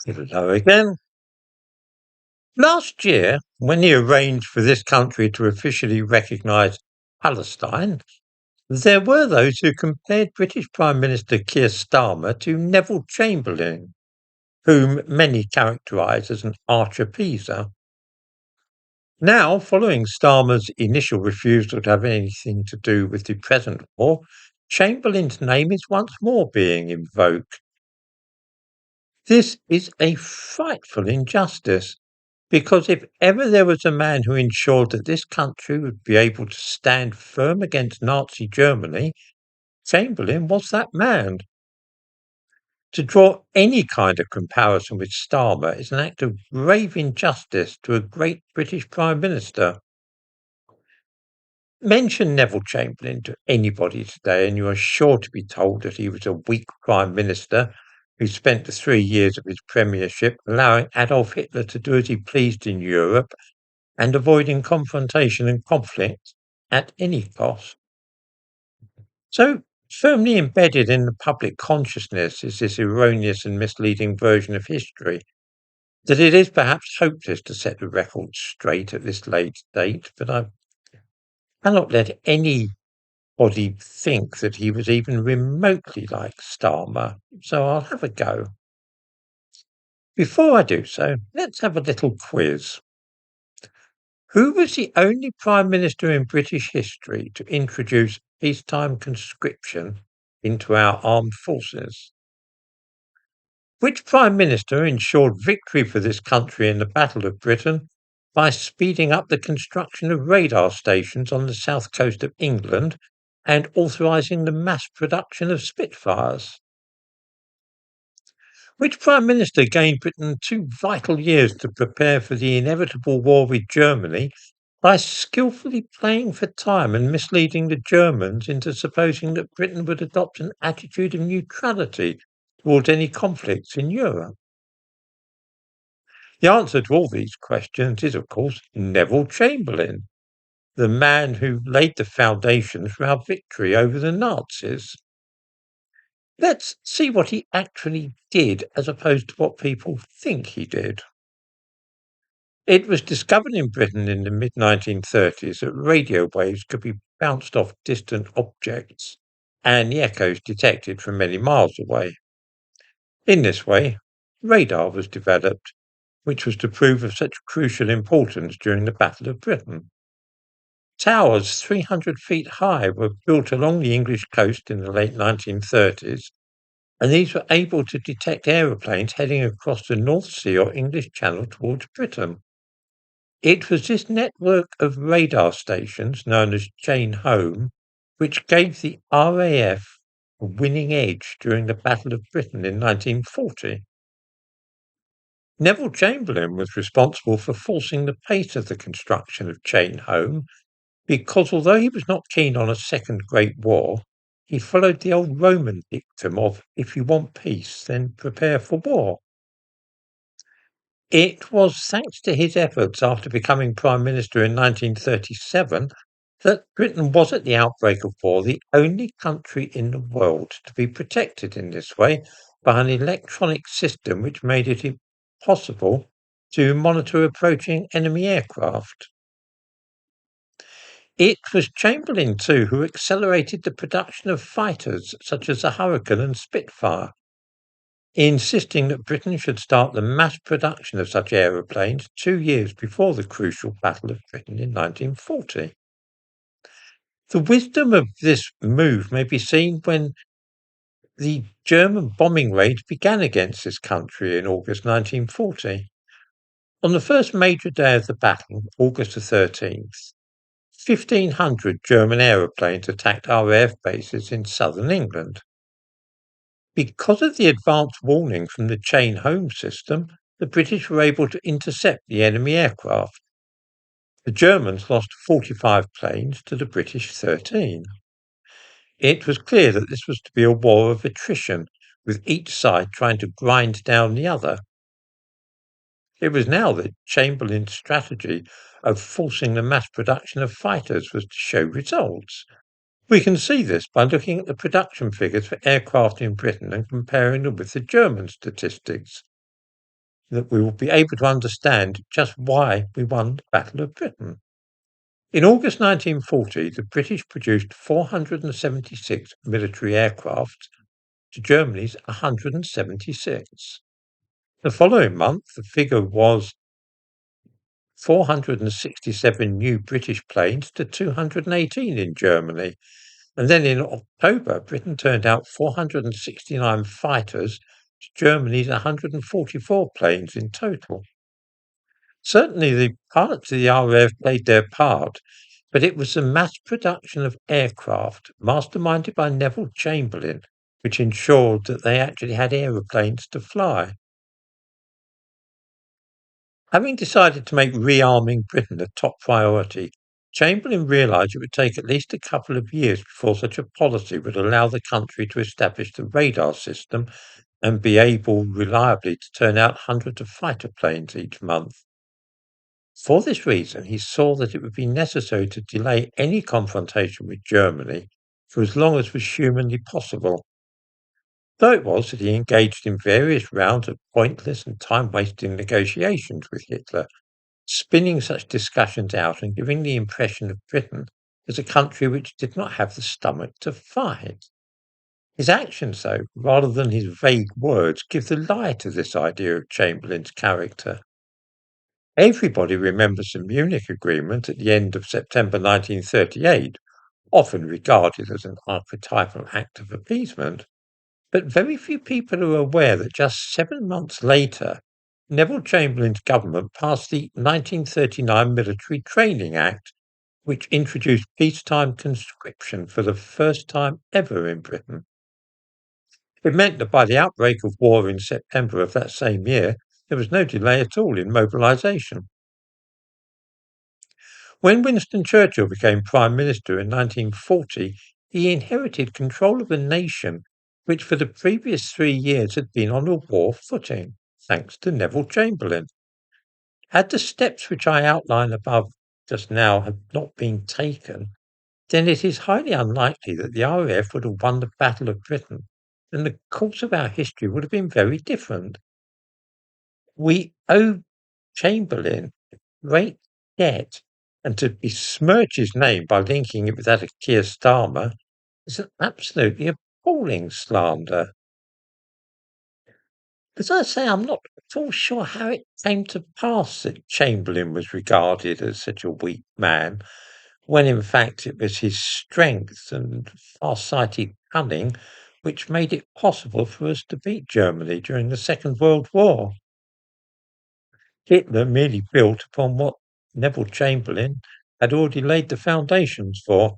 Hello again. Last year, when he arranged for this country to officially recognise Palestine, there were those who compared British Prime Minister Keir Starmer to Neville Chamberlain, whom many characterise as an arch-appeaser. Now, following Starmer's initial refusal to have anything to do with the present war, Chamberlain's name is once more being invoked. This is a frightful injustice. Because if ever there was a man who ensured that this country would be able to stand firm against Nazi Germany, Chamberlain was that man. To draw any kind of comparison with Starmer is an act of grave injustice to a great British Prime Minister. Mention Neville Chamberlain to anybody today, and you are sure to be told that he was a weak Prime Minister who spent the 3 years of his premiership allowing Adolf Hitler to do as he pleased in Europe and avoiding confrontation and conflict at any cost. So firmly embedded in the public consciousness is this erroneous and misleading version of history that it is perhaps hopeless to set the record straight at this late date, but I cannot let anybody think that he was even remotely like Starmer, so I'll have a go. Before I do so, let's have a little quiz. Who was the only Prime Minister in British history to introduce peacetime conscription into our armed forces? Which Prime Minister ensured victory for this country in the Battle of Britain by speeding up the construction of radar stations on the south coast of England and authorising the mass production of Spitfires? Which Prime Minister gained Britain 2 vital years to prepare for the inevitable war with Germany by skillfully playing for time and misleading the Germans into supposing that Britain would adopt an attitude of neutrality towards any conflicts in Europe? The answer to all these questions is, of course, Neville Chamberlain, the man who laid the foundations for our victory over the Nazis. Let's see what he actually did as opposed to what people think he did. It was discovered in Britain in the mid-1930s that radio waves could be bounced off distant objects and the echoes detected from many miles away. In this way, radar was developed, which was to prove of such crucial importance during the Battle of Britain. Towers 300 feet high were built along the English coast in the late 1930s, and these were able to detect aeroplanes heading across the North Sea or English Channel towards Britain. It was this network of radar stations, known as Chain Home, which gave the RAF a winning edge during the Battle of Britain in 1940. Neville Chamberlain was responsible for forcing the pace of the construction of Chain Home because although he was not keen on a second Great War, he followed the old Roman dictum of if you want peace, then prepare for war. It was thanks to his efforts after becoming Prime Minister in 1937 that Britain was at the outbreak of war the only country in the world to be protected in this way by an electronic system which made it impossible to monitor approaching enemy aircraft. It was Chamberlain, too, who accelerated the production of fighters such as the Hurricane and Spitfire, insisting that Britain should start the mass production of such aeroplanes 2 years before the crucial Battle of Britain in 1940. The wisdom of this move may be seen when the German bombing raids began against this country in August 1940. On the first major day of the battle, August the 13th, 1,500 German aeroplanes attacked RAF bases in southern England. Because of the advance warning from the Chain Home system, the British were able to intercept the enemy aircraft. The Germans lost 45 planes to the British 13. It was clear that this was to be a war of attrition, with each side trying to grind down the other. It was now that Chamberlain's strategy of forcing the mass production of fighters was to show results. We can see this by looking at the production figures for aircraft in Britain and comparing them with the German statistics. that we will be able to understand just why we won the Battle of Britain. In August 1940, the British produced 476 military aircraft to Germany's 176. The following month, the figure was 467 new British planes to 218 in Germany. And then in October, Britain turned out 469 fighters to Germany's 144 planes in total. Certainly, the pilots of the RAF played their part, but it was the mass production of aircraft, masterminded by Neville Chamberlain, which ensured that they actually had aeroplanes to fly. Having decided to make rearming Britain a top priority, Chamberlain realised it would take at least a couple of years before such a policy would allow the country to establish the radar system and be able reliably to turn out hundreds of fighter planes each month. For this reason, he saw that it would be necessary to delay any confrontation with Germany for as long as was humanly possible. Though it was that he engaged in various rounds of pointless and time-wasting negotiations with Hitler, spinning such discussions out and giving the impression of Britain as a country which did not have the stomach to fight. His actions, though, rather than his vague words, give the lie to this idea of Chamberlain's character. Everybody remembers the Munich Agreement at the end of September 1938, often regarded as an archetypal act of appeasement. But very few people are aware that just 7 months later, Neville Chamberlain's government passed the 1939 Military Training Act, which introduced peacetime conscription for the first time ever in Britain. It meant that by the outbreak of war in September of that same year, there was no delay at all in mobilisation. When Winston Churchill became Prime Minister in 1940, he inherited control of a nation which for the previous 3 years had been on a war footing, thanks to Neville Chamberlain. Had the steps which I outline above just now have not been taken, then it is highly unlikely that the RAF would have won the Battle of Britain, and the course of our history would have been very different. We owe Chamberlain great debt, and to besmirch his name by linking it with that of Keir Starmer is an absolutely appalling slander. As I say, I'm not at all sure how it came to pass that Chamberlain was regarded as such a weak man, when in fact it was his strength and far-sighted cunning which made it possible for us to beat Germany during the Second World War. Hitler merely built upon what Neville Chamberlain had already laid the foundations for.